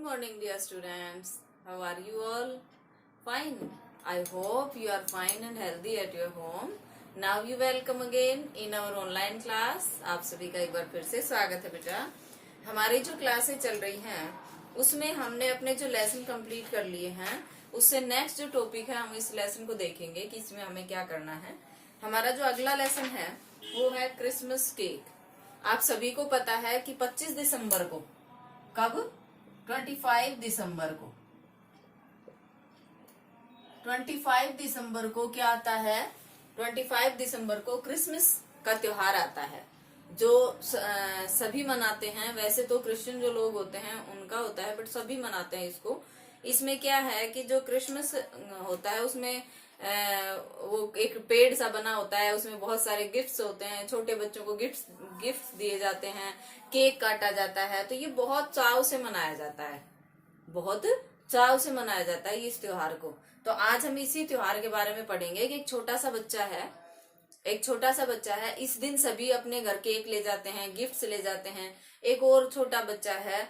morning, dear students. How are you all? Fine. I hope you are fine and healthy at your home. Now you welcome again in our online class. आप सभी का एक बार फिर से स्वागत है बेटा। हमारी जो क्लासेस चल रही हैं उसमें हमने अपने जो लेसन कंप्लीट कर लिए हैं उससे नेक्स्ट जो टॉपिक है हम इस लेसन को देखेंगे कि इसमें हमें क्या करना है। हमारा जो अगला लेसन है वो है क्रिसमस केक। आप सभी को पता है कि 25 दिसंबर को, कब? 25 दिसंबर को 25 दिसंबर को क्या आता है? 25 दिसंबर को क्रिसमस का त्योहार आता है जो सभी मनाते हैं। वैसे तो क्रिश्चियन जो लोग होते हैं उनका होता है, बट सभी मनाते हैं इसको। इसमें क्या है कि जो क्रिसमस होता है उसमें वो एक पेड़ सा बना होता है, उसमें बहुत सारे गिफ्ट्स होते हैं, छोटे बच्चों को गिफ्ट्स दिए जाते हैं, केक काटा जाता है। तो ये बहुत चाव से मनाया जाता है, बहुत चाव से मनाया जाता है इस त्योहार को। तो आज हम इसी त्योहार के बारे में पढ़ेंगे कि एक छोटा सा बच्चा है। इस दिन सभी अपने घर केक ले जाते हैं, गिफ्ट्स ले जाते हैं। एक और छोटा बच्चा है,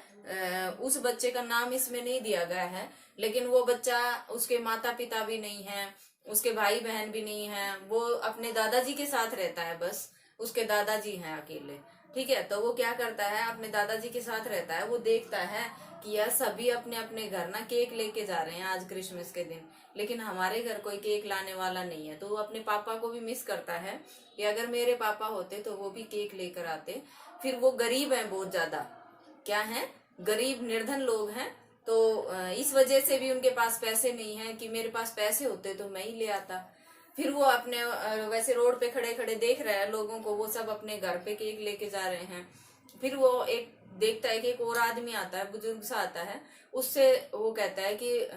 उस बच्चे का नाम इसमें नहीं दिया गया है, लेकिन वो बच्चा, उसके माता पिता भी नहीं है, उसके भाई बहन भी नहीं है, वो अपने दादाजी के साथ रहता है, बस उसके दादाजी हैं अकेले। ठीक है, तो वो क्या करता है, अपने दादाजी के साथ रहता है। वो देखता है कि यार सभी अपने अपने घर ना केक लेके जा रहे हैं आज क्रिसमस के दिन, लेकिन हमारे घर कोई केक लाने वाला नहीं है। तो वो अपने पापा को भी मिस करता है कि अगर मेरे पापा होते तो वो भी केक लेकर आते। फिर वो गरीब है बहुत ज्यादा, क्या है, गरीब निर्धन लोग हैं। तो इस वजह से भी उनके पास पैसे नहीं है कि मेरे पास पैसे होते तो मैं ही ले आता। फिर वो अपने वैसे रोड पे खड़े खड़े देख रहा है लोगों को, वो सब अपने घर पे केक लेके जा रहे हैं। फिर वो एक देखता है कि एक और आदमी आता है, बुजुर्ग सा आता है, उससे वो कहता है कि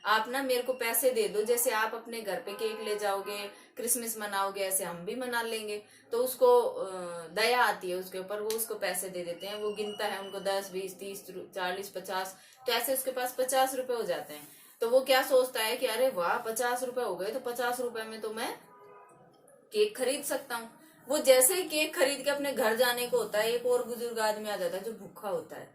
आप ना मेरे को पैसे दे दो, जैसे आप अपने घर पे केक ले जाओगे, क्रिसमस मनाओगे, ऐसे हम भी मना लेंगे। तो उसको दया आती है उसके ऊपर, वो उसको पैसे दे देते हैं। वो गिनता है उनको 10, 20, 30, 40, 50, तो ऐसे उसके पास 50 रुपए हो जाते हैं। तो वो क्या सोचता है कि अरे वाह, 50 रुपए हो गए, तो 50 रुपए में तो मैं केक खरीद सकता हूँ। वो जैसे ही केक खरीद के अपने घर जाने को होता है, एक और बुजुर्ग आदमी आ जाता है जो भूखा होता है।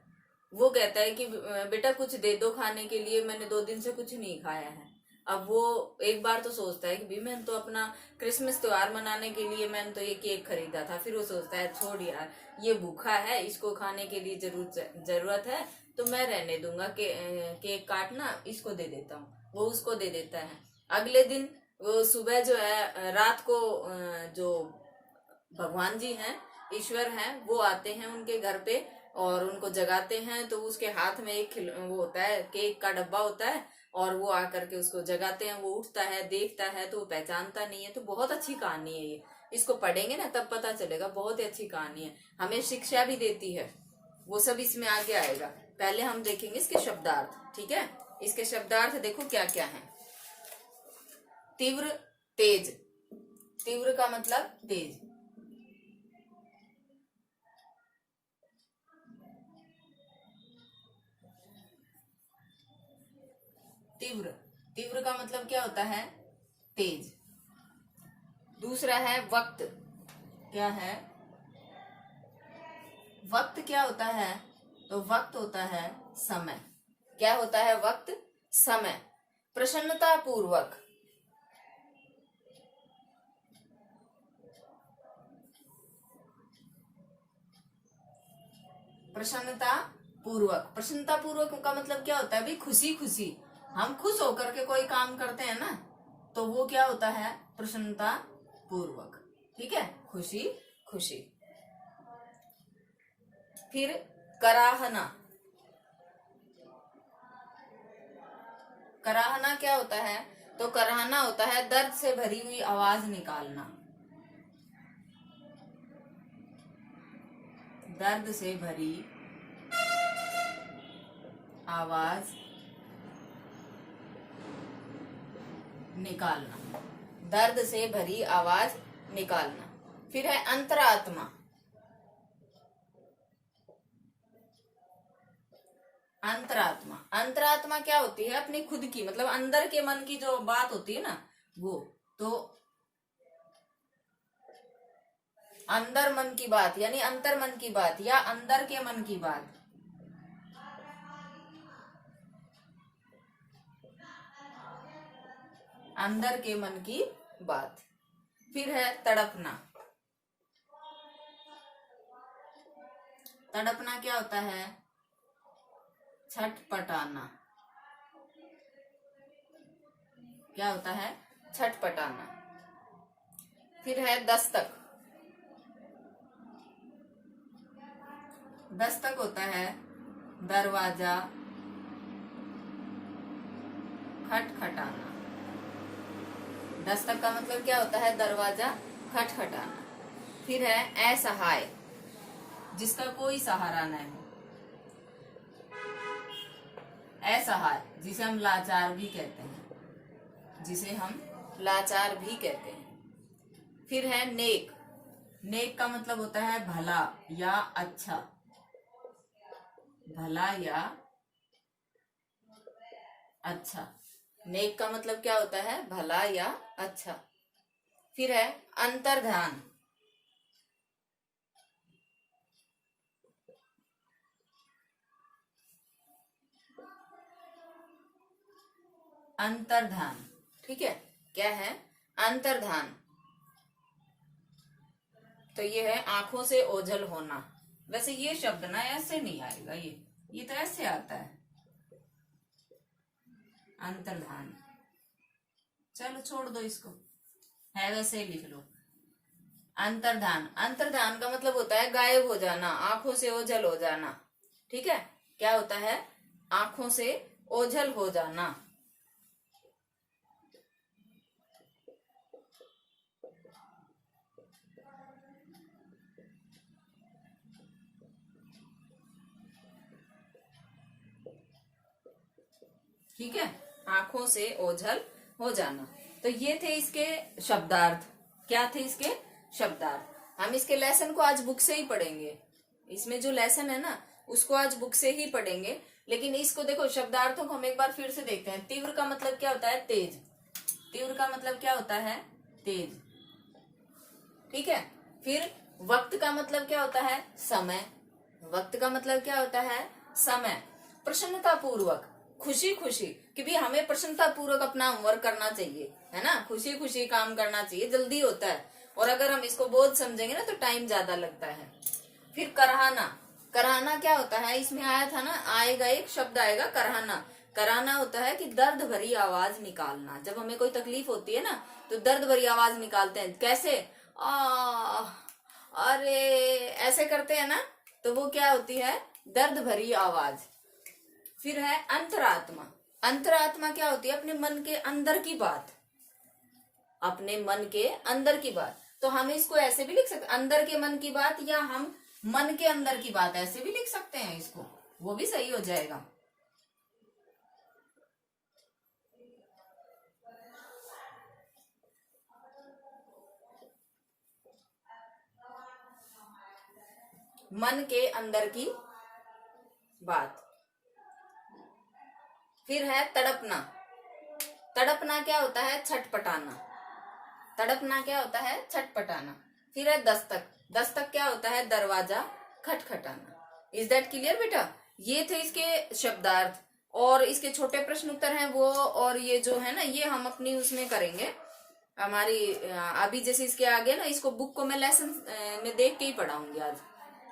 वो कहता है कि बेटा कुछ दे दो खाने के लिए, मैंने 2 दिन से कुछ नहीं खाया है। अब वो एक बार तो सोचता है कि भी मैंने तो अपना क्रिसमस त्योहार मनाने के लिए मैंने तो ये केक खरीदा था। फिर वो सोचता है छोड़ यार, ये भूखा है, इसको खाने के लिए जरूरत है, तो मैं रहने दूंगा, केक काटना, इसको दे देता हूँ। वो उसको दे देता है। अगले दिन वो सुबह जो है, रात को जो भगवान जी हैं, ईश्वर हैं, वो आते हैं उनके घर पे और उनको जगाते हैं। तो उसके हाथ में एक वो होता है, केक का डब्बा होता है, और वो आकर के उसको जगाते हैं। वो उठता है, देखता है, तो वो पहचानता नहीं है। तो बहुत अच्छी कहानी है ये, इसको पढ़ेंगे ना तब पता चलेगा। बहुत ही अच्छी कहानी है, हमें शिक्षा भी देती है, वो सब इसमें आगे आएगा। पहले हम देखेंगे इसके शब्दार्थ। ठीक है, इसके शब्दार्थ देखो क्या क्या है। तीव्र, तेज। तीव्र का मतलब तेज, तीव्र, तीव्र का मतलब क्या होता है, तेज। दूसरा है वक्त। क्या है, वक्त क्या होता है, तो वक्त होता है समय। क्या होता है वक्त, समय। प्रसन्नता पूर्वक, प्रसन्नता पूर्वक। प्रसन्नता पूर्वक का मतलब क्या होता है भाई, खुशी खुशी। हम खुश होकर के कोई काम करते हैं ना, तो वो क्या होता है, प्रसन्नता पूर्वक। ठीक है, खुशी खुशी। फिर कराहना। कराहना क्या होता है, तो कराहना होता है दर्द से भरी हुई आवाज निकालना। दर्द से भरी आवाज निकालना, दर्द से भरी आवाज निकालना। फिर है अंतरात्मा। अंतरात्मा, अंतरात्मा क्या होती है, अपनी खुद की, मतलब अंदर के मन की जो बात होती है ना, वो। तो अंदर मन की बात यानी अंतर मन की बात या अंदर के मन की बात। अंदर के मन की बात। फिर है तड़पना। तड़पना क्या होता है? छटपटाना। क्या होता है? छटपटाना। फिर है दस्तक। दस्तक होता है दरवाजा खटखटाना। दस्तक का मतलब क्या होता है? दरवाजा खटखटाना। फिर है असहाय, जिसका कोई सहारा नहीं हो। असहाय, जिसे हम लाचार भी कहते हैं, जिसे हम लाचार भी कहते हैं। फिर है नेक। नेक का मतलब होता है भला या अच्छा। भला या अच्छा। नेक का मतलब क्या होता है? भला या अच्छा। फिर है अंतर्ध्यान। अंतर्ध्यान, ठीक है, क्या है? अंतर्ध्यान। तो ये है आंखों से ओझल होना। वैसे ये शब्द ना ऐसे नहीं आएगा, ये तो ऐसे आता है, अंतर्ध्यान। चलो छोड़ दो इसको, है वैसे ही लिख लो। अंतर्ध्यान। अंतर्ध्यान का मतलब होता है गायब हो जाना, आंखों से ओझल हो जाना। ठीक है, क्या होता है? आंखों से ओझल हो जाना। ठीक है, आंखों से ओझल हो जाना। तो ये थे इसके शब्दार्थ। क्या थे इसके शब्दार्थ? हम इसके लेसन को आज बुक से ही पढ़ेंगे। इसमें जो लेसन है ना, उसको आज बुक से ही पढ़ेंगे। लेकिन इसको देखो, शब्दार्थों को हम एक बार फिर से देखते हैं। तीव्र का मतलब क्या होता है? तेज। तीव्र का मतलब क्या होता है? तेज। ठीक है। फिर वक्त का मतलब क्या होता है? समय। वक्त का मतलब क्या होता है? समय। प्रसन्नता पूर्वक, खुशी खुशी, कि भी हमें प्रसन्नता पूर्वक अपना होमवर्क करना चाहिए, है ना, खुशी खुशी काम करना चाहिए, जल्दी होता है। और अगर हम इसको बोझ समझेंगे ना तो टाइम ज्यादा लगता है। फिर कराहना। कराहना क्या होता है? इसमें आया था ना, आएगा एक शब्द आएगा कराहना। कराहना होता है कि दर्द भरी आवाज निकालना। जब हमें कोई तकलीफ होती है ना तो दर्द भरी आवाज निकालते हैं। कैसे? आ, अरे, ऐसे करते हैं ना, तो वो क्या होती है? दर्द भरी आवाज। फिर है अंतरात्मा। अंतरात्मा क्या होती है? अपने मन के अंदर की बात। अपने मन के अंदर की बात। तो हम इसको ऐसे भी लिख सकते, अंदर के मन की बात, या हम मन के अंदर की बात, ऐसे भी लिख सकते हैं इसको, वो भी सही हो जाएगा। मन के अंदर की बात। फिर है तड़पना। तड़पना क्या होता है? छटपटाना। तड़पना क्या होता है? छटपटाना। फिर है दस्तक। दस्तक क्या होता है? दरवाजा खटखटाना। इज दैट क्लियर बेटा? ये थे इसके शब्दार्थ। और इसके छोटे प्रश्न उत्तर हैं वो, और ये जो है ना, ये हम अपनी उसमें करेंगे हमारी। अभी जैसे इसके आगे ना, इसको बुक को मैं लेसन में देख के ही पढ़ाऊंगी आज,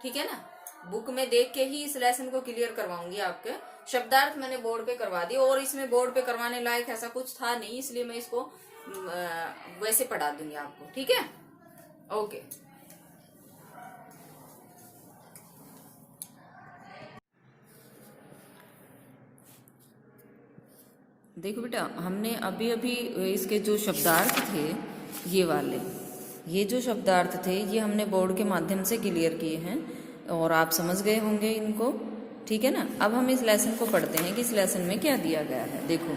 ठीक है ना। बुक में देख के ही इस लेसन को क्लियर करवाऊंगी। आपके शब्दार्थ मैंने बोर्ड पे करवा दिए, और इसमें बोर्ड पे करवाने लायक ऐसा कुछ था नहीं, इसलिए मैं इसको वैसे पढ़ा दूंगी आपको, ठीक है। ओके। देखो बेटा, हमने अभी अभी इसके जो शब्दार्थ थे, ये वाले, ये जो शब्दार्थ थे, ये हमने बोर्ड के माध्यम से क्लियर किए हैं, और आप समझ गए होंगे इनको, ठीक है ना। अब हम इस लेसन को पढ़ते हैं कि इस लेसन में क्या दिया गया है। देखो,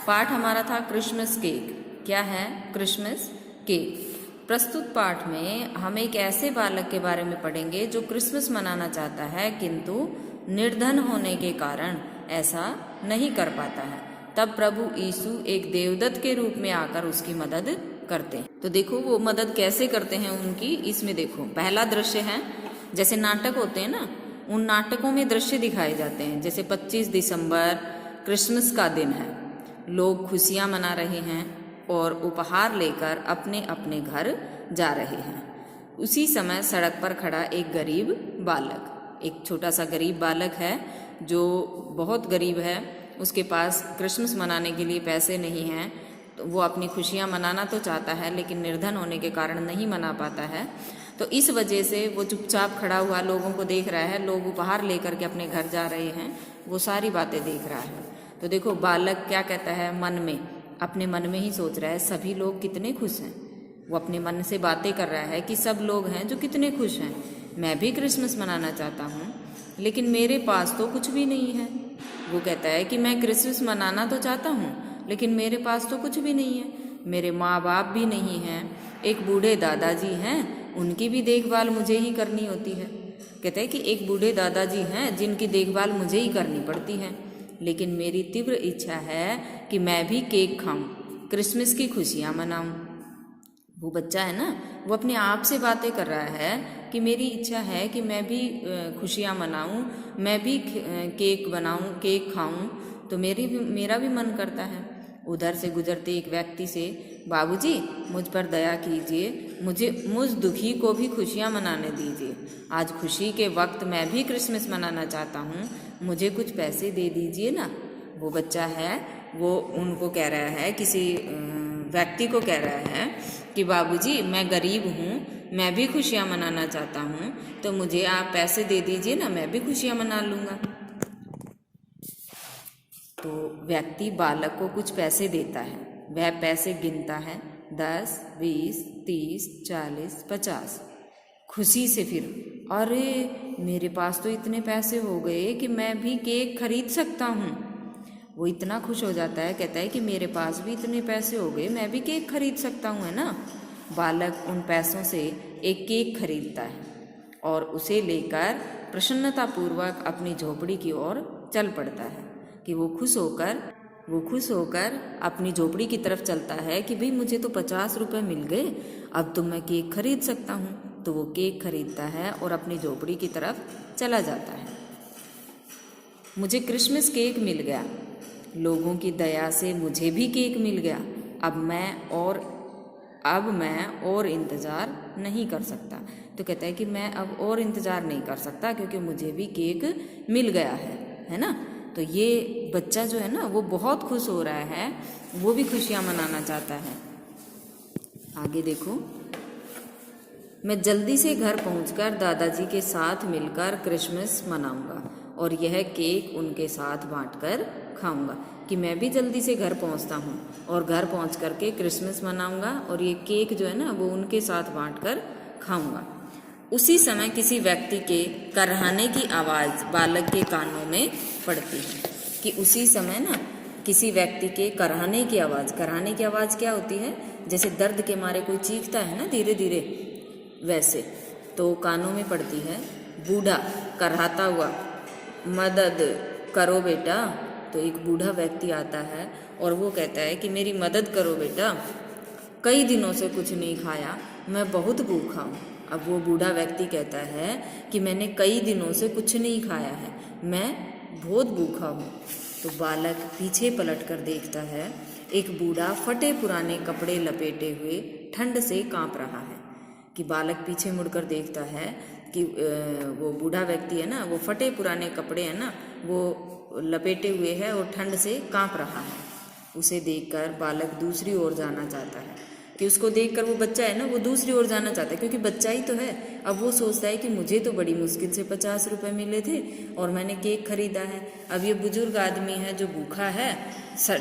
पाठ हमारा था क्रिसमस केक। क्या है? Christmas cake. प्रस्तुत पाठ में हम एक ऐसे बालक के बारे में पढ़ेंगे जो क्रिसमस मनाना चाहता है, किंतु निर्धन होने के कारण ऐसा नहीं कर पाता है। तब प्रभु यीशु एक देवदत्त के रूप में आकर उसकी मदद करते हैं। तो देखो वो मदद कैसे करते हैं उनकी, इसमें देखो पहला दृश्य है, जैसे नाटक होते हैं ना, उन नाटकों में दृश्य दिखाए जाते हैं। जैसे 25 दिसंबर क्रिसमस का दिन है, लोग खुशियां मना रहे हैं और उपहार लेकर अपने अपने घर जा रहे हैं। उसी समय सड़क पर खड़ा एक गरीब बालक, एक छोटा सा गरीब बालक है जो बहुत गरीब है। उसके पास क्रिसमस मनाने के लिए पैसे नहीं हैं, तो वो अपनी खुशियाँ मनाना तो चाहता है लेकिन निर्धन होने के कारण नहीं मना पाता है। तो इस वजह से वो चुपचाप खड़ा हुआ लोगों को देख रहा है, लोग उपहार लेकर के अपने घर जा रहे हैं, वो सारी बातें देख रहा है। तो देखो बालक क्या कहता है, मन में, अपने मन में ही सोच रहा है सभी लोग कितने खुश हैं। वो अपने मन से बातें कर रहा है कि सब लोग हैं जो कितने खुश हैं, मैं भी क्रिसमस मनाना चाहता हूँ लेकिन मेरे पास तो कुछ भी नहीं है। वो कहता है कि मैं क्रिसमस मनाना तो चाहता हूँ लेकिन मेरे पास तो कुछ भी नहीं है, मेरे माँ बाप भी नहीं हैं, एक बूढ़े दादाजी हैं, उनकी भी देखभाल मुझे ही करनी होती है। कहते हैं कि एक बूढ़े दादाजी हैं जिनकी देखभाल मुझे ही करनी पड़ती है, लेकिन मेरी तीव्र इच्छा है कि मैं भी केक खाऊं, क्रिसमस की खुशियाँ मनाऊं। वो बच्चा है ना, वो अपने आप से बातें कर रहा है कि मेरी इच्छा है कि मैं भी खुशियाँ मनाऊं, मैं भी केक बनाऊं, केक खाऊं, तो मेरा भी मन करता है। उधर से गुजरते एक व्यक्ति से, बाबूजी मुझ पर दया कीजिए, मुझ दुखी को भी खुशियाँ मनाने दीजिए, आज खुशी के वक्त मैं भी क्रिसमस मनाना चाहता हूँ, मुझे कुछ पैसे दे दीजिए ना। वो बच्चा है वो उनको कह रहा है, किसी व्यक्ति को कह रहा है कि बाबूजी मैं गरीब हूँ, मैं भी खुशियाँ मनाना चाहता हूँ, तो मुझे आप पैसे दे दीजिए ना, मैं भी खुशियाँ मना लूँगा। तो व्यक्ति बालक को कुछ पैसे देता है, वह पैसे गिनता है, 10, 20, 30, 40, 50। खुशी से फिर, अरे मेरे पास तो इतने पैसे हो गए कि मैं भी केक खरीद सकता हूँ। वो इतना खुश हो जाता है, कहता है कि मेरे पास भी इतने पैसे हो गए, मैं भी केक खरीद सकता हूँ, है ना। बालक उन पैसों से एक केक खरीदता है और उसे लेकर प्रसन्नतापूर्वक अपनी झोपड़ी की ओर चल पड़ता है। कि वो खुश होकर अपनी झोपड़ी की तरफ चलता है कि भाई मुझे तो 50 रुपये मिल गए, अब तो मैं केक खरीद सकता हूँ। तो वो केक खरीदता है और अपनी झोपड़ी की तरफ चला जाता है। मुझे क्रिसमस केक मिल गया, लोगों की दया से मुझे भी केक मिल गया, अब मैं और इंतज़ार नहीं कर सकता। तो कहता है कि मैं अब और इंतज़ार नहीं कर सकता क्योंकि मुझे भी केक मिल गया है ना। तो ये बच्चा जो है ना वो बहुत खुश हो रहा है, वो भी खुशियाँ मनाना चाहता है। आगे देखो, मैं जल्दी से घर पहुंचकर दादाजी के साथ मिलकर क्रिसमस मनाऊंगा और यह केक उनके साथ बांटकर खाऊंगा। कि मैं भी जल्दी से घर पहुंचता हूं और घर पहुंच करके क्रिसमस मनाऊंगा और ये केक जो है ना वो उनके साथ बांटकर खाऊंगा। उसी समय किसी व्यक्ति के कराहने की आवाज़ बालक के कानों में पड़ती है। कि उसी समय ना किसी व्यक्ति के कराहने की आवाज़ क्या होती है, जैसे दर्द के मारे कोई चीखता है ना धीरे धीरे, वैसे तो कानों में पड़ती है। बूढ़ा कराहता हुआ, मदद करो बेटा। तो एक बूढ़ा व्यक्ति आता है और वो कहता है कि मेरी मदद करो बेटा, कई दिनों से कुछ नहीं खाया, मैं बहुत भूखा हूँ। अब वो बूढ़ा व्यक्ति कहता है कि मैंने कई दिनों से कुछ नहीं खाया है, मैं बहुत भूखा हूँ। तो बालक पीछे पलट कर देखता है, एक बूढ़ा फटे पुराने कपड़े लपेटे हुए ठंड से कांप रहा है। कि बालक पीछे मुड़कर देखता है कि वो बूढ़ा व्यक्ति है ना, वो फटे पुराने कपड़े हैं ना वो लपेटे हुए है और ठंड से कांप रहा है। उसे देखकर बालक दूसरी ओर जाना चाहता है। कि उसको देखकर वो बच्चा है ना वो दूसरी ओर जाना चाहता है क्योंकि बच्चा ही तो है। अब वो सोचता है कि मुझे तो बड़ी मुश्किल से 50 रुपये मिले थे और मैंने केक खरीदा है, अब ये बुजुर्ग आदमी है जो भूखा है,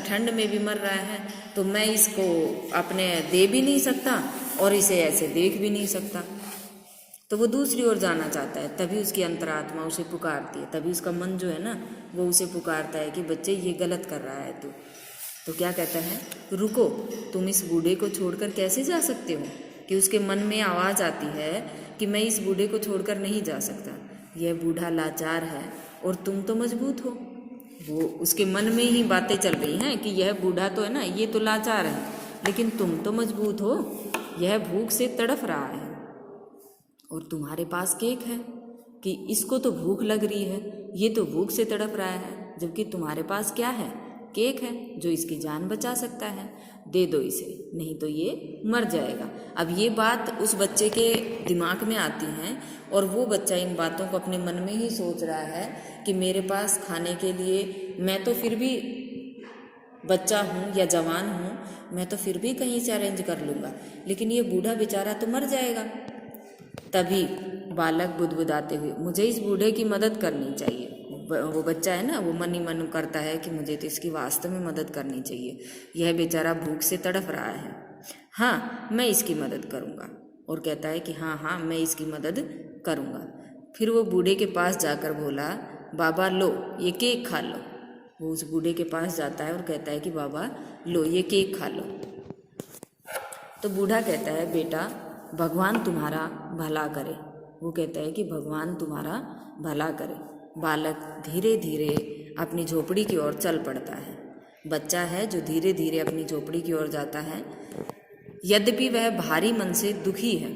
ठंड में भी मर रहा है, तो मैं इसको अपने दे भी नहीं सकता और इसे ऐसे देख भी नहीं सकता। तो वो दूसरी ओर जाना चाहता है। तभी उसकी अंतरात्मा उसे पुकारती है, तभी उसका मन जो है ना वो उसे पुकारता है कि बच्चे ये गलत कर रहा है तू। तो क्या कहता है, रुको, तुम इस बूढ़े को छोड़कर कैसे जा सकते हो। कि उसके मन में आवाज़ आती है कि मैं इस बूढ़े को छोड़कर नहीं जा सकता, यह बूढ़ा लाचार है और तुम तो मजबूत हो। वो उसके मन में ही बातें चल रही हैं कि यह बूढ़ा तो है ना, ये तो लाचार है, लेकिन तुम तो मजबूत हो, यह भूख से तड़फ रहा है और तुम्हारे पास केक है। कि इसको तो भूख लग रही है, ये तो भूख से तड़प रहा है, जबकि तुम्हारे पास क्या है, केक है जो इसकी जान बचा सकता है, दे दो इसे, नहीं तो ये मर जाएगा। अब ये बात उस बच्चे के दिमाग में आती है और वो बच्चा इन बातों को अपने मन में ही सोच रहा है कि मेरे पास खाने के लिए, मैं तो फिर भी बच्चा हूँ या जवान हूँ, मैं तो फिर भी कहीं से अरेंज कर लूँगा, लेकिन ये बूढ़ा बेचारा तो मर जाएगा। तभी बालक बुदबुदाते हुए, मुझे इस बूढ़े की मदद करनी चाहिए। वो बच्चा है ना, वो मन ही मन करता है कि मुझे तो इसकी वास्तव में मदद करनी चाहिए, यह बेचारा भूख से तड़फ रहा है, हाँ मैं इसकी मदद करूँगा। और कहता है कि हाँ हाँ मैं इसकी मदद करूँगा। फिर वो बूढ़े के पास जाकर बोला, बाबा लो ये केक खा लो। वो उस बूढ़े के पास जाता है और कहता है कि बाबा लो ये केक खा लो। तो बूढ़ा कहता है, बेटा भगवान तुम्हारा भला करे। वो कहता है कि भगवान तुम्हारा भला करे। बालक धीरे धीरे अपनी झोपड़ी की ओर चल पड़ता है। बच्चा है जो धीरे धीरे अपनी झोपड़ी की ओर जाता है। यद्यपि वह भारी मन से दुखी है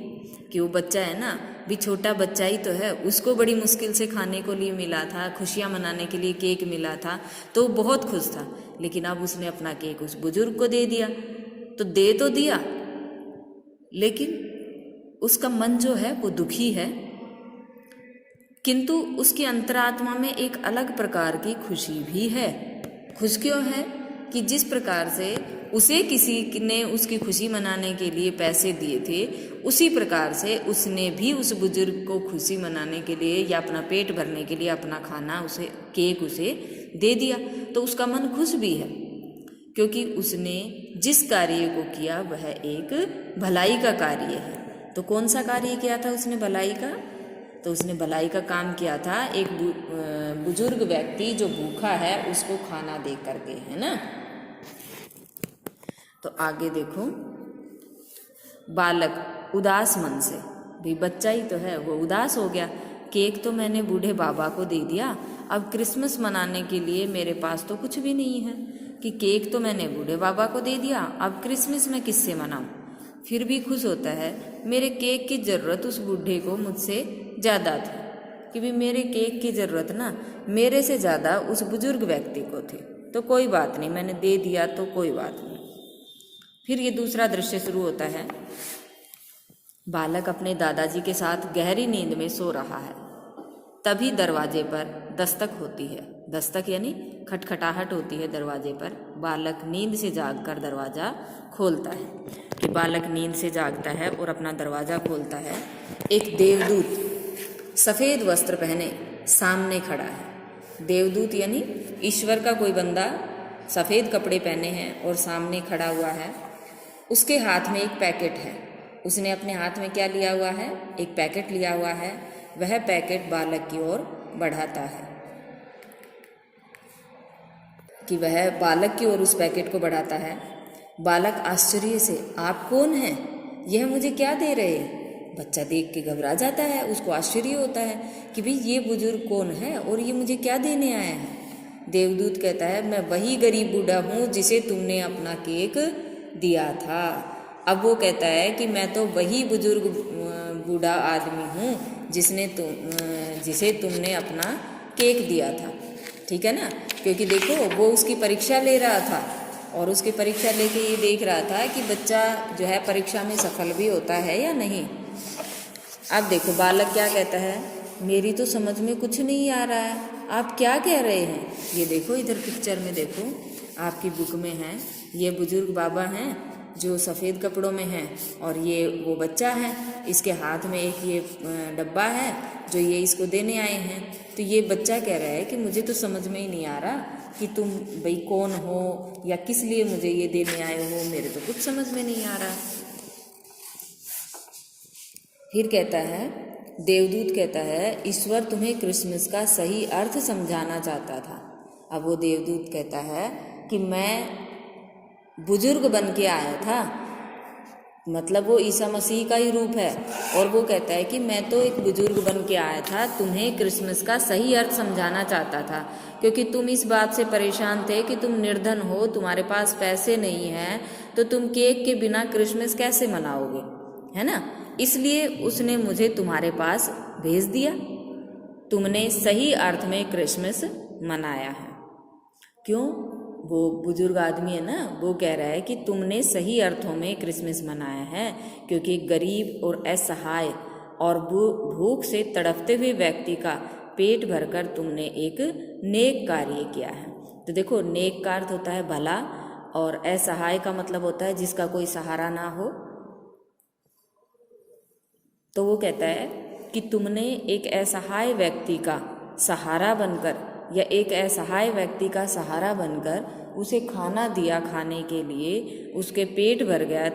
कि वो बच्चा है ना, भी छोटा बच्चा ही तो है, उसको बड़ी मुश्किल से खाने को लिए मिला था, खुशियाँ मनाने के लिए केक मिला था, तो वो बहुत खुश था। लेकिन अब उसने अपना केक उस बुजुर्ग को दे दिया। तो दे तो दिया, लेकिन उसका मन जो है वो दुखी है, किंतु उसकी अंतरात्मा में एक अलग प्रकार की खुशी भी है। खुश क्यों है कि जिस प्रकार से उसे किसी ने उसकी खुशी मनाने के लिए पैसे दिए थे, उसी प्रकार से उसने भी उस बुजुर्ग को खुशी मनाने के लिए या अपना पेट भरने के लिए अपना खाना, उसे केक उसे दे दिया। तो उसका मन खुश भी है, क्योंकि उसने जिस कार्य को किया वह एक भलाई का कार्य है। तो कौन सा कार्य किया था उसने भलाई का? तो उसने भलाई का काम किया था, एक बुजुर्ग व्यक्ति जो भूखा है उसको खाना दे करके, है ना। तो आगे देखो, बालक उदास मन से, भी बच्चा ही तो है, वो उदास हो गया। केक तो मैंने बूढ़े बाबा को दे दिया, अब क्रिसमस मनाने के लिए मेरे पास तो कुछ भी नहीं है, कि केक तो मैंने बूढ़े बाबा को दे दिया, अब क्रिसमस मैं किससे मनाऊं। फिर भी खुश होता है, मेरे केक की ज़रूरत उस बूढ़े को मुझसे ज़्यादा थी, कि भी मेरे केक की ज़रूरत ना मेरे से ज़्यादा उस बुजुर्ग व्यक्ति को थी। तो कोई बात नहीं, मैंने दे दिया तो कोई बात नहीं। फिर ये दूसरा दृश्य शुरू होता है। बालक अपने दादाजी के साथ गहरी नींद में सो रहा है। तभी दरवाजे पर दस्तक होती है। दस्तक यानी खटखटाहट होती है दरवाजे पर। बालक नींद से जागकर दरवाज़ा खोलता है। कि बालक नींद से जागता है और अपना दरवाज़ा खोलता है। एक देवदूत सफ़ेद वस्त्र पहने सामने खड़ा है। देवदूत यानी ईश्वर का कोई बंदा सफ़ेद कपड़े पहने हैं और सामने खड़ा हुआ है। उसके हाथ में एक पैकेट है। उसने अपने हाथ में क्या लिया हुआ है? एक पैकेट लिया हुआ है। वह पैकेट बालक की ओर बढ़ाता है, कि वह बालक की ओर उस पैकेट को बढ़ाता है। बालक आश्चर्य से, आप कौन हैं? यह मुझे क्या दे रहे हैं? बच्चा देख के घबरा जाता है। उसको आश्चर्य होता है कि भाई ये बुजुर्ग कौन है और ये मुझे क्या देने आया है। देवदूत कहता है, मैं वही गरीब बूढ़ा हूँ जिसे तुमने अपना केक दिया था। अब वो कहता है कि मैं तो वही बुजुर्ग बूढ़ा आदमी हूँ जिसे तुमने अपना केक दिया था। ठीक है ना, क्योंकि देखो वो उसकी परीक्षा ले रहा था और उसकी परीक्षा लेके ये देख रहा था कि बच्चा जो है परीक्षा में सफल भी होता है या नहीं। अब देखो बालक क्या कहता है, मेरी तो समझ में कुछ नहीं आ रहा है, आप क्या कह रहे हैं। ये देखो इधर पिक्चर में देखो, आपकी बुक में है, ये बुजुर्ग बाबा हैं जो सफ़ेद कपड़ों में हैं और ये वो बच्चा है, इसके हाथ में एक ये डब्बा है जो ये इसको देने आए हैं। तो ये बच्चा कह रहा है कि मुझे तो समझ में ही नहीं आ रहा कि तुम भाई कौन हो या किस लिए मुझे ये देने आए हो, मेरे तो कुछ समझ में नहीं आ रहा। फिर कहता है, देवदूत कहता है, ईश्वर तुम्हें क्रिसमस का सही अर्थ समझाना चाहता था। अब वो देवदूत कहता है कि मैं बुजुर्ग बन के आया था, मतलब वो ईसा मसीह का ही रूप है। और वो कहता है कि मैं तो एक बुजुर्ग बन के आया था, तुम्हें क्रिसमस का सही अर्थ समझाना चाहता था, क्योंकि तुम इस बात से परेशान थे कि तुम निर्धन हो, तुम्हारे पास पैसे नहीं हैं, तो तुम केक के बिना क्रिसमस कैसे मनाओगे, है ना। इसलिए उसने मुझे तुम्हारे पास भेज दिया। तुमने सही अर्थ में क्रिसमस मनाया है। क्यों? वो बुजुर्ग आदमी है ना, वो कह रहा है कि तुमने सही अर्थों में क्रिसमस मनाया है, क्योंकि गरीब और असहाय और भूख से तड़पते हुए व्यक्ति का पेट भरकर तुमने एक नेक कार्य किया है। तो देखो, नेक का अर्थ होता है भला, और असहाय का मतलब होता है जिसका कोई सहारा ना हो। तो वो कहता है कि तुमने एक असहाय व्यक्ति का सहारा बनकर, या एक असहाय व्यक्ति का सहारा बनकर उसे खाना दिया खाने के लिए, उसके पेट भर गया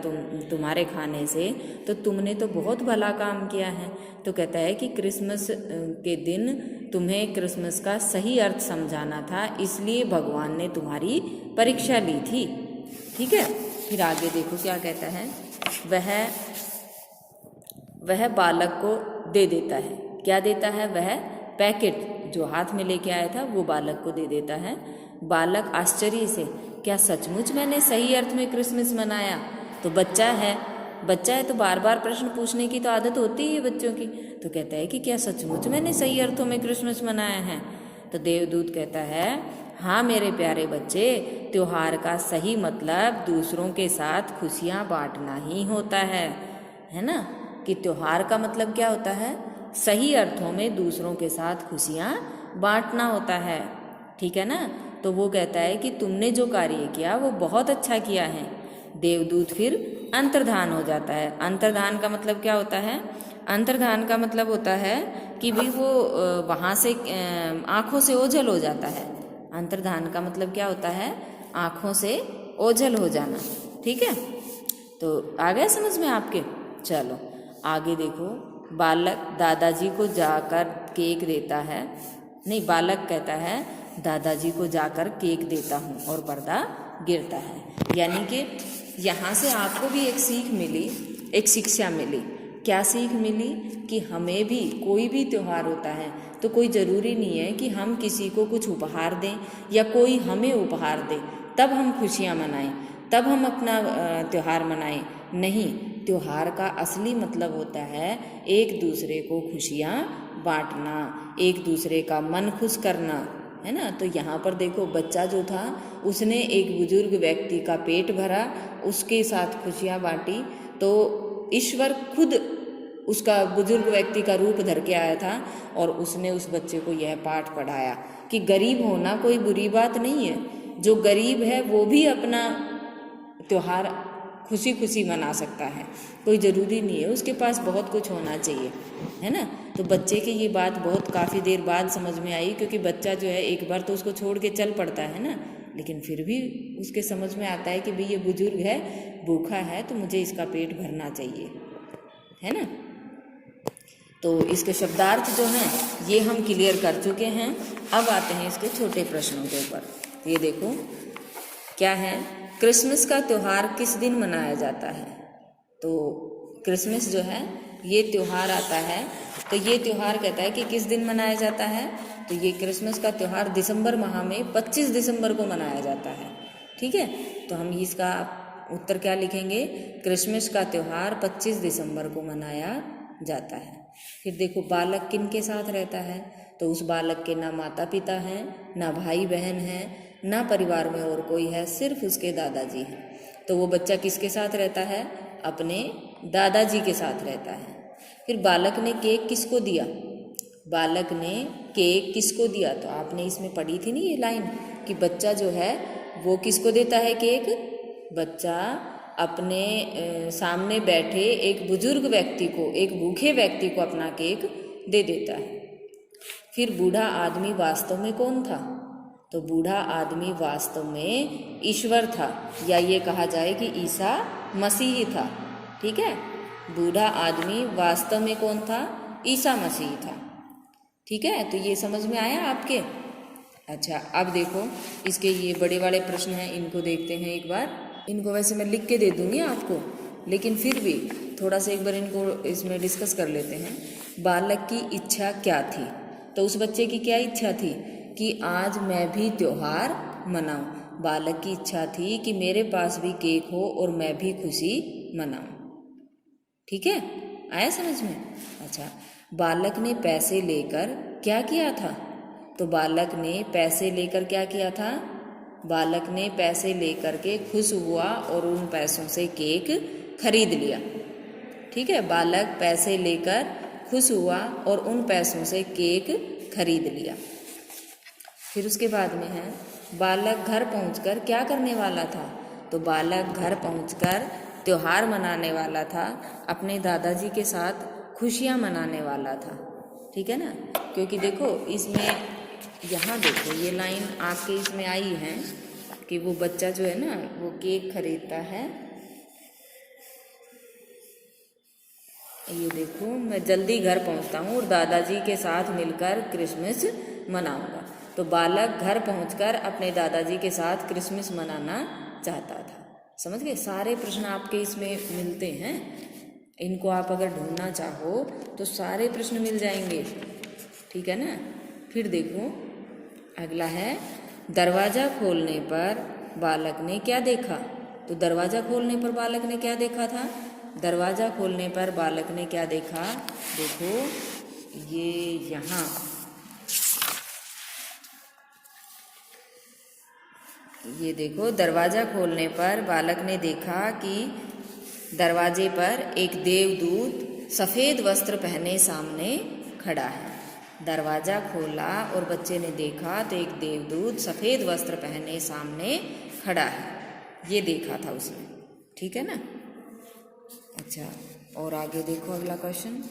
तुम्हारे खाने से, तो तुमने तो बहुत भला काम किया है। तो कहता है कि क्रिसमस के दिन तुम्हें क्रिसमस का सही अर्थ समझाना था, इसलिए भगवान ने तुम्हारी परीक्षा ली थी। ठीक है, फिर आगे देखो क्या कहता है। वह बालक को दे देता है। क्या देता है? वह पैकेट जो हाथ में लेके आया था वो बालक को दे देता है। बालक आश्चर्य से, क्या सचमुच मैंने सही अर्थ में क्रिसमस मनाया? तो बच्चा है तो बार बार प्रश्न पूछने की तो आदत होती है बच्चों की। तो कहता है कि क्या सचमुच मैंने सही अर्थों में क्रिसमस मनाया है? तो देवदूत कहता है, हाँ मेरे प्यारे बच्चे, त्योहार का सही मतलब दूसरों के साथ खुशियाँ बांटना ही होता है ना। कि त्योहार का मतलब क्या होता है? सही अर्थों में दूसरों के साथ खुशियाँ बांटना होता है। ठीक है ना। तो वो कहता है कि तुमने जो कार्य किया वो बहुत अच्छा किया है। देवदूत फिर अंतर्धान हो जाता है। अंतर्धान का मतलब क्या होता है? अंतर्धान का मतलब होता है कि भाई वो वहाँ से आँखों से ओझल हो जाता है। अंतर्धान का मतलब क्या होता है? आँखों से ओझल हो जाना। ठीक है, तो आ गया समझ में आपके? चलो आगे देखो। बालक दादाजी को जाकर केक देता है। नहीं, बालक कहता है दादाजी को जाकर केक देता हूँ, और पर्दा गिरता है। यानी कि यहाँ से आपको भी एक सीख मिली, एक शिक्षा मिली। क्या सीख मिली? कि हमें भी कोई भी त्यौहार होता है तो कोई ज़रूरी नहीं है कि हम किसी को कुछ उपहार दें या कोई हमें उपहार दे तब हम खुशियाँ मनाएं, तब हम अपना त्यौहार मनाएं। नहीं, त्योहार का असली मतलब होता है एक दूसरे को खुशियाँ बांटना, एक दूसरे का मन खुश करना, है ना। तो यहाँ पर देखो, बच्चा जो था उसने एक बुजुर्ग व्यक्ति का पेट भरा, उसके साथ खुशियाँ बांटी। तो ईश्वर खुद उसका बुजुर्ग व्यक्ति का रूप धर के आया था और उसने उस बच्चे को यह पाठ पढ़ाया कि गरीब होना कोई बुरी बात नहीं है। जो गरीब है वो भी अपना त्योहार खुशी खुशी मना सकता है। कोई ज़रूरी नहीं है उसके पास बहुत कुछ होना चाहिए, है ना। तो बच्चे की ये बात बहुत काफ़ी देर बाद समझ में आई, क्योंकि बच्चा जो है एक बार तो उसको छोड़ के चल पड़ता है ना, लेकिन फिर भी उसके समझ में आता है कि भाई ये बुजुर्ग है, भूखा है, तो मुझे इसका पेट भरना चाहिए, है ना। तो इसके शब्दार्थ जो हैं ये हम क्लियर कर चुके हैं। अब आते हैं इसके छोटे प्रश्नों के ऊपर। ये देखो क्या है, क्रिसमस का त्यौहार किस दिन मनाया जाता है? तो क्रिसमस जो है ये त्यौहार आता है, तो ये त्यौहार कहता है कि किस दिन मनाया जाता है? तो ये क्रिसमस का त्यौहार दिसंबर माह में 25 दिसंबर को मनाया जाता है। ठीक है, तो हम इसका उत्तर क्या लिखेंगे? क्रिसमस का त्यौहार 25 दिसंबर को मनाया जाता है। फिर देखो, बालक किन के साथ रहता है? तो उस बालक के ना माता पिता हैं, ना भाई बहन हैं, ना परिवार में और कोई है, सिर्फ उसके दादाजी हैं। तो वो बच्चा किसके साथ रहता है? अपने दादाजी के साथ रहता है। फिर बालक ने केक किसको दिया? बालक ने केक किसको दिया? तो आपने इसमें पढ़ी थी नहीं ये लाइन कि बच्चा जो है वो किसको देता है केक? बच्चा अपने सामने बैठे एक बुजुर्ग व्यक्ति को, एक भूखे व्यक्ति को अपना केक दे देता है। फिर बूढ़ा आदमी वास्तव में कौन था? तो बूढ़ा आदमी वास्तव में ईश्वर था, या ये कहा जाए कि ईसा मसीह ही था। ठीक है, बूढ़ा आदमी वास्तव में कौन था? ईसा मसीह था। ठीक है, तो ये समझ में आया आपके? अच्छा, अब देखो इसके ये बड़े वाले प्रश्न हैं, इनको देखते हैं एक बार। इनको वैसे मैं लिख के दे दूंगी आपको, लेकिन फिर भी थोड़ा सा एक बार इनको इसमें डिस्कस कर लेते हैं। बालक की इच्छा क्या थी? तो उस बच्चे की क्या इच्छा थी? कि आज मैं भी त्योहार मनाऊं। बालक की इच्छा थी कि मेरे पास भी केक हो और मैं भी खुशी मनाऊं। ठीक है, आया समझ में? अच्छा, बालक ने पैसे लेकर क्या किया था? तो बालक ने पैसे लेकर क्या किया था? बालक ने पैसे लेकर के खुश हुआ और उन पैसों से केक खरीद लिया। ठीक है, बालक पैसे लेकर खुश हुआ और उन पैसों से केक खरीद लिया। फिर उसके बाद में है बालक घर पहुंचकर क्या करने वाला था। तो बालक घर पहुंचकर त्योहार मनाने वाला था, अपने दादाजी के साथ खुशियां मनाने वाला था। ठीक है ना, क्योंकि देखो इसमें यहाँ देखो ये लाइन आपके इसमें आई है कि वो बच्चा जो है ना वो केक खरीदता है। ये देखो, मैं जल्दी घर पहुंचता हूँ और दादाजी के साथ मिलकर क्रिसमस मनाऊंगा। तो बालक घर पहुंचकर अपने दादाजी के साथ क्रिसमस मनाना चाहता था। समझ गए, सारे प्रश्न आपके इसमें मिलते हैं। इनको आप अगर ढूंढना चाहो तो सारे प्रश्न मिल जाएंगे। ठीक है ना। फिर देखो अगला है दरवाजा खोलने पर बालक ने क्या देखा। तो दरवाजा खोलने पर बालक ने क्या देखा था। दरवाजा खोलने पर बालक ने क्या देखा, देखो ये यहाँ ये देखो, दरवाजा खोलने पर बालक ने देखा कि दरवाजे पर एक देवदूत सफ़ेद वस्त्र पहने सामने खड़ा है। दरवाजा खोला और बच्चे ने देखा तो एक देवदूत सफ़ेद वस्त्र पहने सामने खड़ा है। ये देखा था उसने। ठीक है ना। अच्छा, और आगे देखो अगला क्वेश्चन।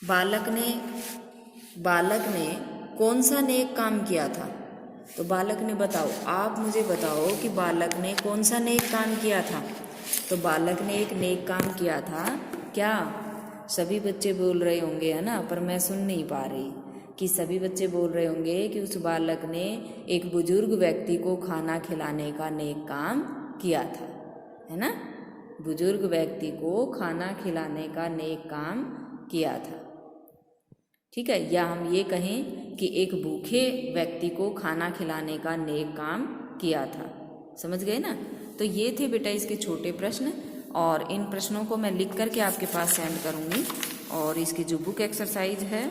बालक ने कौन सा नेक काम किया था। तो बालक ने बताओ, आप मुझे बताओ कि बालक ने कौन सा नेक काम किया था। तो बालक ने एक नेक काम किया था। क्या सभी बच्चे बोल रहे होंगे, है ना, पर मैं सुन नहीं पा रही कि सभी बच्चे बोल रहे होंगे कि उस बालक ने एक बुजुर्ग व्यक्ति को खाना खिलाने का नेक काम किया था, है ना। बुजुर्ग व्यक्ति को खाना खिलाने का नेक काम किया था। ठीक है, या हम ये कहें कि एक भूखे व्यक्ति को खाना खिलाने का नेक काम किया था। समझ गए ना। तो ये थे बेटा इसके छोटे प्रश्न, और इन प्रश्नों को मैं लिख करके आपके पास सेंड करूँगी। और इसकी जो बुक एक्सरसाइज है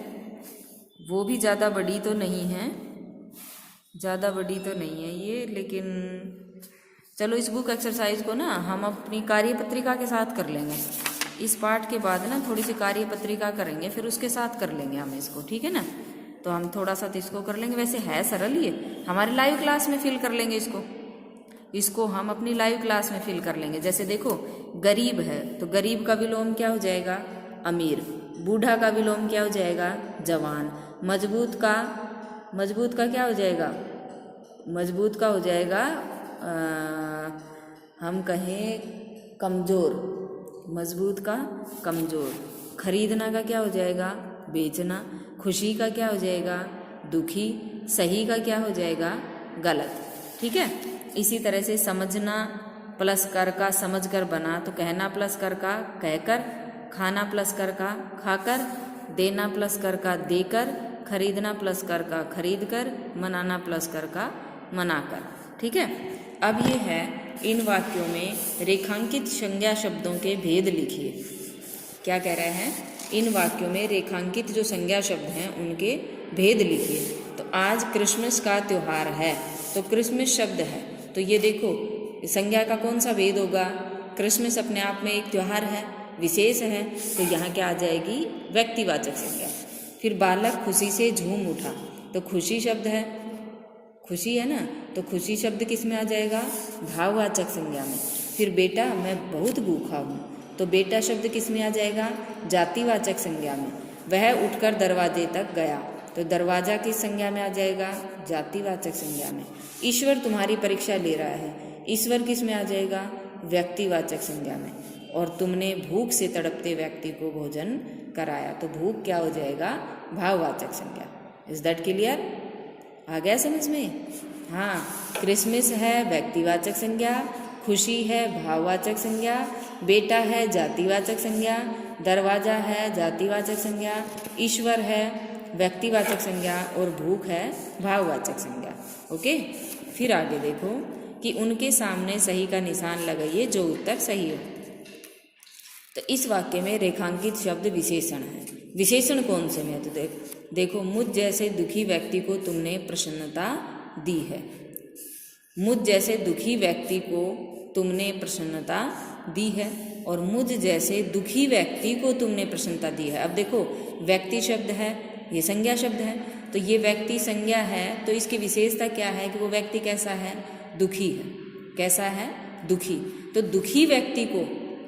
वो भी ज़्यादा बड़ी तो नहीं है, ये, लेकिन चलो इस बुक एक्सरसाइज को ना हम अपनी कार्यपत्रिका के साथ कर लेंगे। इस पार्ट के बाद ना थोड़ी सी कार्यपत्रिका करेंगे, फिर उसके साथ कर लेंगे हम इसको। ठीक है ना। तो हम थोड़ा सा तो इसको कर लेंगे। वैसे है सरल, ये हमारे लाइव क्लास में फिल कर लेंगे इसको हम अपनी लाइव क्लास में फिल कर लेंगे। जैसे देखो, गरीब है तो गरीब का विलोम क्या हो जाएगा, अमीर। बूढ़ा का विलोम क्या हो जाएगा, जवान। मजबूत का क्या हो जाएगा, मजबूत का हो जाएगा हम कहें कमज़ोर, मजबूत का कमज़ोर। खरीदना का क्या हो जाएगा, बेचना। खुशी का क्या हो जाएगा, दुखी। सही का क्या हो जाएगा, गलत। ठीक है। इसी तरह से समझना प्लस कर का समझ कर बना, तो कहना प्लस कर का कहकर। खाना प्लस कर का खाकर। देना प्लस कर का देकर। खरीदना प्लस कर का खरीद कर। मनाना प्लस कर का मनाकर। ठीक है। अब ये है इन वाक्यों में रेखांकित संज्ञा शब्दों के भेद लिखिए। क्या कह रहे हैं, इन वाक्यों में रेखांकित जो संज्ञा शब्द हैं उनके भेद लिखिए। तो आज क्रिसमस का त्योहार है, तो क्रिसमस शब्द है, तो ये देखो संज्ञा का कौन सा भेद होगा। क्रिसमस अपने आप में एक त्योहार है, विशेष है, तो यहाँ क्या आ जाएगी, व्यक्तिवाचक संज्ञा। फिर बालक खुशी से झूम उठा, तो खुशी शब्द है, खुशी है ना, तो खुशी शब्द किस में आ जाएगा, भाववाचक संज्ञा में। फिर बेटा मैं बहुत भूखा हूँ, तो बेटा शब्द किस में आ जाएगा, जातिवाचक संज्ञा में। वह उठकर दरवाजे तक गया, तो दरवाजा किस संज्ञा में आ जाएगा, जातिवाचक संज्ञा में। ईश्वर तुम्हारी परीक्षा ले रहा है, ईश्वर किस में आ जाएगा, व्यक्तिवाचक संज्ञा में। और तुमने भूख से तड़पते व्यक्ति को भोजन कराया, तो भूख क्या हो जाएगा, भाववाचक संज्ञा। इज दैट क्लियर, आ गया समझ में। हाँ, क्रिसमस है व्यक्तिवाचक संज्ञा, खुशी है भाववाचक संज्ञा, बेटा है जातिवाचक संज्ञा, दरवाजा है जातिवाचक संज्ञा, ईश्वर है व्यक्तिवाचक संज्ञा और भूख है भाववाचक संज्ञा। ओके। फिर आगे देखो कि उनके सामने सही का निशान लगाइए जो उत्तर सही हो। तो इस वाक्य में रेखांकित शब्द विशेषण है। विशेषण कौन से में, तो देख देखो, मुझ जैसे दुखी व्यक्ति को तुमने प्रसन्नता दी है। मुझ जैसे दुखी व्यक्ति को तुमने प्रसन्नता दी है और मुझ जैसे दुखी व्यक्ति को तुमने प्रसन्नता दी है। अब देखो, व्यक्ति शब्द है, ये संज्ञा शब्द है, तो ये व्यक्ति संज्ञा है, तो इसकी विशेषता क्या है कि वो व्यक्ति कैसा है? दुखी है। कैसा है? दुखी। तो दुखी व्यक्ति को,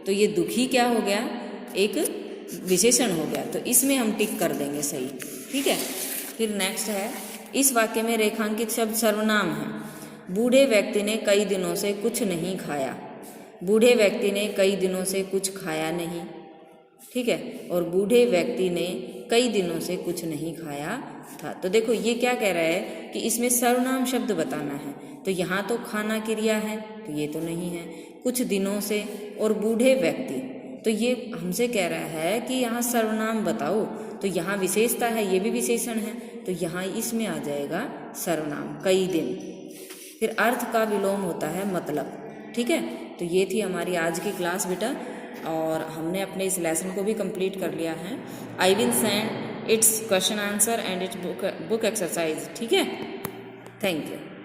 तो ये दुखी क्या हो गया? एक विशेषण हो गया, तो इसमें हम टिक कर देंगे सही। ठीक है। फिर नेक्स्ट है, इस वाक्य में रेखांकित शब्द सर्वनाम है। बूढ़े व्यक्ति ने कई दिनों से कुछ नहीं खाया। बूढ़े व्यक्ति ने कई दिनों से कुछ खाया नहीं। ठीक है। और बूढ़े व्यक्ति ने कई दिनों से कुछ नहीं खाया था। तो देखो, ये क्या कह रहा है कि इसमें सर्वनाम शब्द बताना है। तो यहाँ तो खाना क्रिया है, तो ये तो नहीं है। कुछ दिनों से और बूढ़े व्यक्ति, तो ये हमसे कह रहा है कि यहाँ सर्वनाम बताओ। तो यहाँ विशेषता है, ये भी विशेषण है, तो यहाँ इसमें आ जाएगा सर्वनाम, कई दिन। फिर अर्थ का विलोम होता है मतलब। ठीक है। तो ये थी हमारी आज की क्लास बेटा, और हमने अपने इस लेसन को भी कंप्लीट कर लिया है। I will send it's question answer and it's book exercise. ठीक है। Thank you.